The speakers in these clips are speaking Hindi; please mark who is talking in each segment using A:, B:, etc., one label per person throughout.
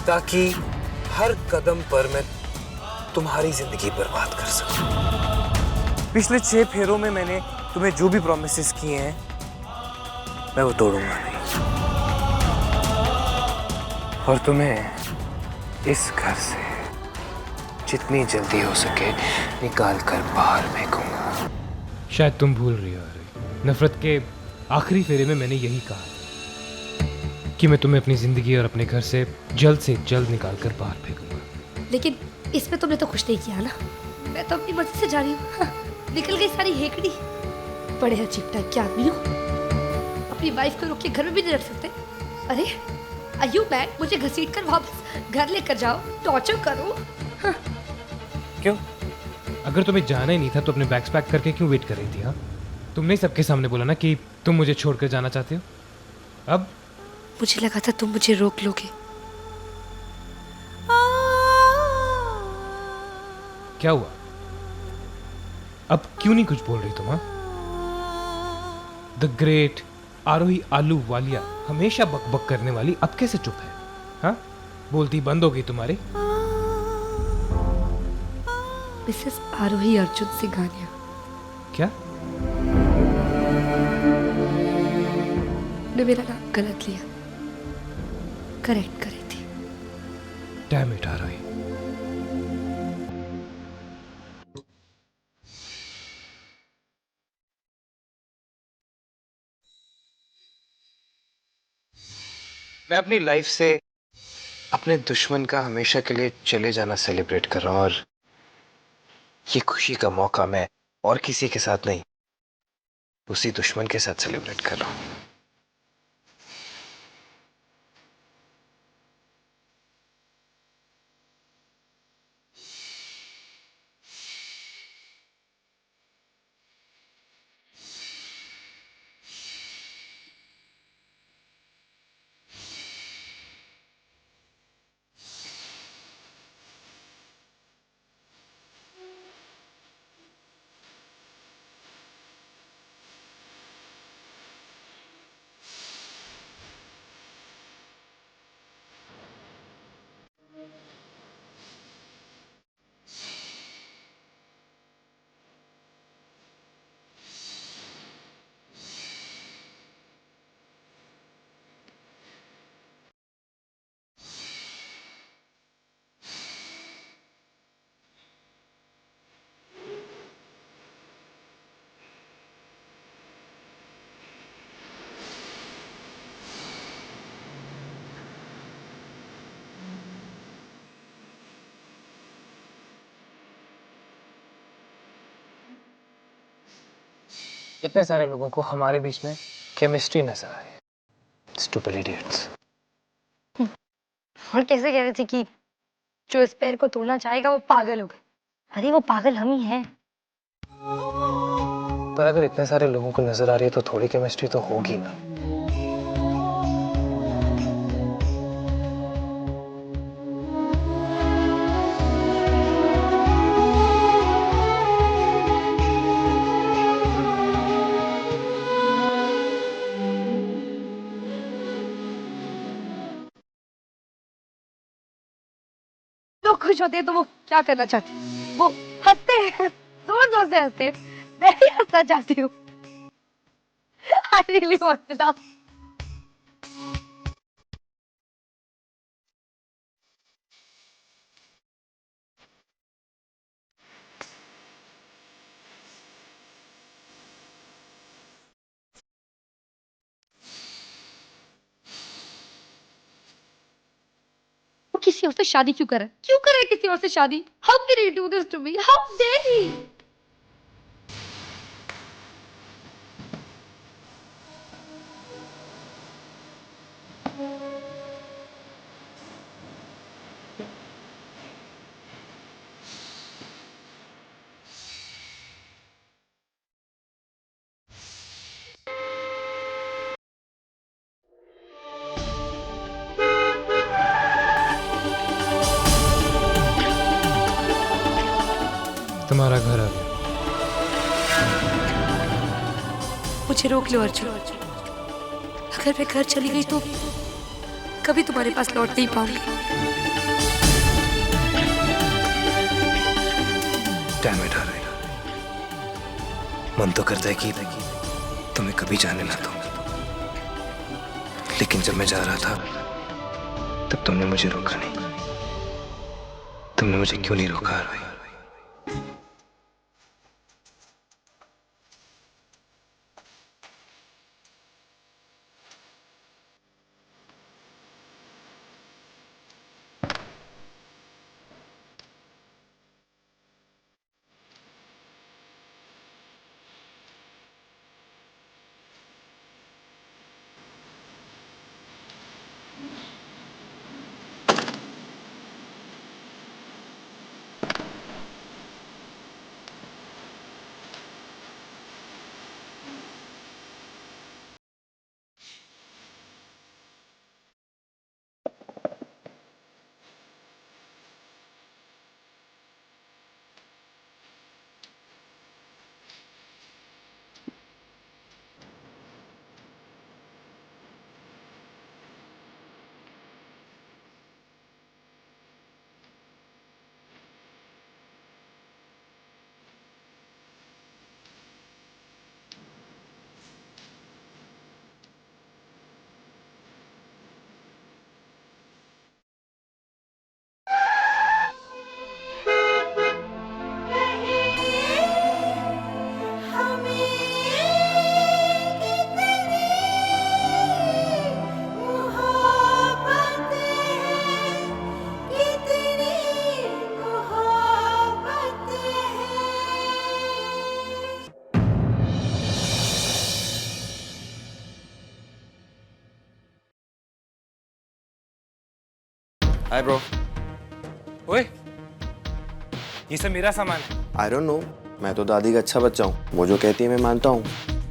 A: ताकि हर कदम पर मैं तुम्हारी जिंदगी बर्बाद कर सकूं। पिछले 6 फेरों में मैंने तुम्हें जो भी प्रॉमिसेस किए हैं मैं वो तोड़ूंगा नहीं, और तुम्हें इस घर से जितनी जल्दी हो सके निकाल कर बाहर फेंकूंगा।
B: शायद तुम भूल रही हो आरोही, नफरत के आखिरी फेरे में मैंने यही कहा कि मैं तुम्हें अपनी जिंदगी और अपने घर से जल्द निकाल कर बाहर फेंकूंगा।
C: लेकिन इसमें तुमने तो कुछ नहीं किया ना। मैं तो अपनी मर्जी से जा रही हूँ। हाँ, निकल गई सारी हेकड़ी। बड़े अजीब टाइप के आदमी हो, अपनी वाइफ को रोक के घर में भी नहीं रख सकते। अरे आयु मैड, मुझे घसीट कर वापस घर लेकर जाओ, टॉर्चर करो। हाँ।
B: क्यों? अगर तुम्हें जाना ही नहीं था तो अपने बैग्स पैक करके क्यों वेट कर रही थी? हाँ, तुमने सबके सामने बोला ना कि तुम मुझे छोड़कर जाना चाहते हो। अब
C: मुझे लगा था तुम मुझे रोक लोगे।
B: क्या हुआ? अब क्यों नहीं कुछ बोल रही तुम? हाँ, द ग्रेट आरोही आलू वालिया, हमेशा बकबक करने वाली, अब कैसे चुप है? हाँ, बोलती बंद हो गई तुम्हारी?
C: मिसेस आरोही अर्जुन सिंघानिया।
B: क्या?
C: ने मेरा नाम गलत लिया, करेक्ट करी थी।
B: डैम इट आरोही।
A: मैं अपनी लाइफ से अपने दुश्मन का हमेशा के लिए चले जाना सेलिब्रेट कर रहा हूं, और ये खुशी का मौका मैं और किसी के साथ नहीं, उसी दुश्मन के साथ सेलिब्रेट कर रहा हूं। इतने सारे लोगों को हमारे बीच में केमिस्ट्री नजर आ रही है। Stupid idiots.
C: और कैसे कह रहे थे कि जो इस पैर को तोड़ना चाहेगा वो पागल होगा। अरे वो पागल हम ही हैं।
A: पर अगर इतने सारे लोगों को नजर आ रही है तो थोड़ी केमिस्ट्री तो होगी ना।
C: लोग खुश होते हैं तो वो क्या करना चाहते हैं? वो हंसते हैं, जोर जोर से हंसते हैं। मैं भी हंसना चाहती हूँ। I really want to laugh. वो किसी और से शादी क्यों करे? क्यों करे किसी और से शादी? How can he do this to me? How dare he?
B: तुम्हारा घर आ गया।
C: मुझे रोक लो अर्जुन। अगर मैं घर चली गई तो कभी तुम्हारे पास लौट नहीं पाऊंगी।
A: डैम इट आरोही, मन तो करता है कि तुम्हें कभी जाने ना दूं, लेकिन जब मैं जा रहा था तब तुमने मुझे रोका नहीं। तुमने मुझे क्यों नहीं रोका आरोही?
D: Hi bro.
B: ओए, ये सब मेरा सामान है।
D: आई डोंट नो, मैं तो दादी का अच्छा बच्चा हूँ, वो जो कहती है मैं मानता हूँ।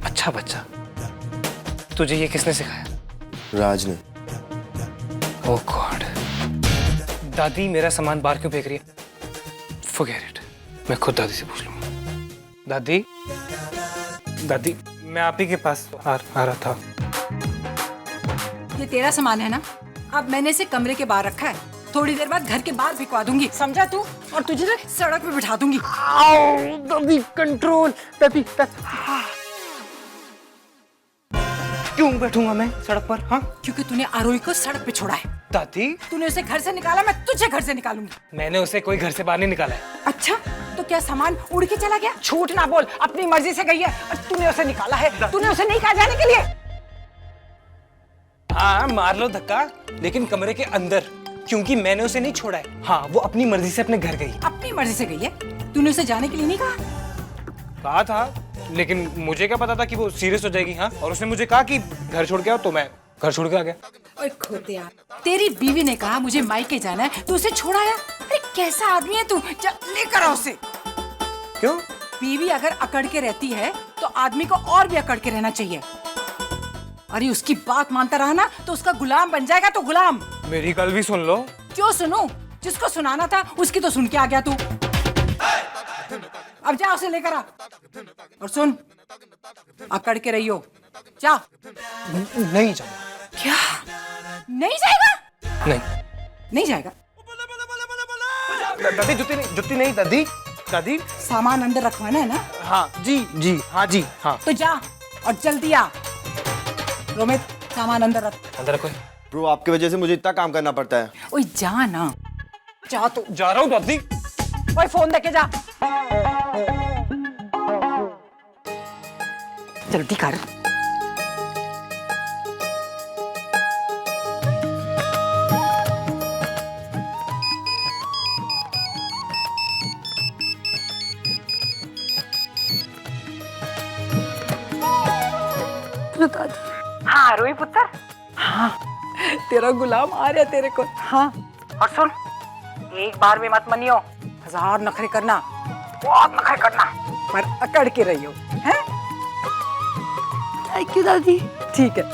A: अच्छा बच्चा? तुझे ये किसने सिखाया?
D: राज ने।
A: ओह गॉड। दादी मेरा सामान बाहर क्यों फेंक रही है? फॉरगेट इट, मैं खुद दादी से पूछ लूंगा। दादी, दादी मैं आप ही के पास आ रहा था।
E: ये तेरा सामान है ना? अब मैंने इसे कमरे के बाहर रखा है, थोड़ी देर बाद घर के बाहर भिजवा दूंगी, समझा तू? और तुझे ना सड़क पे बिठा दूंगी।
A: दादी कंट्रोल। दादी क्यों बैठूंगा मैं सड़क पर? हाँ,
E: क्योंकि तूने आरोही को सड़क पे छोड़ा है।
A: दादी
E: तूने उसे घर से निकाला, मैं तुझे घर से निकालूंगी।
A: मैंने उसे कोई घर से बाहर नहीं निकाला है।
E: अच्छा, तो क्या सामान उड़ के चला गया? झूठ ना बोल, अपनी मर्जी से गई है और तूने उसे निकाला है। तूने उसे नहीं कहा जाने के लिए।
A: हाँ मार लो धक्का, लेकिन कमरे के अंदर, क्योंकि मैंने उसे नहीं छोड़ा है। हाँ, वो अपनी मर्जी से अपने घर गई।
E: अपनी मर्जी से गई है? तूने उसे जाने के लिए नहीं
A: कहा था, लेकिन मुझे क्या पता था कि वो सीरियस हो जाएगी। हाँ, और उसने मुझे कहा कि घर छोड़ के आओ, तो मैं घर छोड़ के आ गया।
E: ओए खोतिया, तेरी बीवी ने कहा मुझे मायके जाना है, तू उसे छोड़ आया? अरे कैसा आदमी है तू? जा लेकर आ उसे।
A: क्यों?
E: बीवी अगर अकड़ के रहती है तो आदमी को और भी अकड़ के रहना चाहिए। अरे उसकी बात मानता रहा ना तो उसका गुलाम बन जाएगा। तो गुलाम
A: मेरी कल भी सुन लो।
E: क्यों सुनूं? जिसको सुनाना था उसकी तो सुन के आ गया तू। अब जा उसे लेकर आ और सुन, अकड़ के रहियो। जा।
A: नहीं जाऊंगा।
E: क्या नहीं जाएगा?
A: नहीं,
E: नहीं जाएगा?
A: दादी जुत्ती नहीं दादी। दादी
E: सामान अंदर रखवाना है ना?
A: हाँ जी, हाँ जी, हाँ।
E: तो जा और जल्दी आ। रोमित, सामान अंदर रख।
A: अंदर रखो।
D: ब्रो, आपकी वजह से मुझे इतना काम करना पड़ता है।
E: ओए जा ना, जा तो।
A: जा रहा हूँ दादी।
E: ओए फोन देके जा, जल्दी कर। हाँ रोई पुत्र, हाँ तेरा गुलाम आ रहा है तेरे को। हाँ, और सुन, एक बार भी मत मनियो, 1000 नखरे करना, बहुत नखरे करना, पर अकड़ के रहियो, हैं?
C: थैंक यू दादी।
E: ठीक है।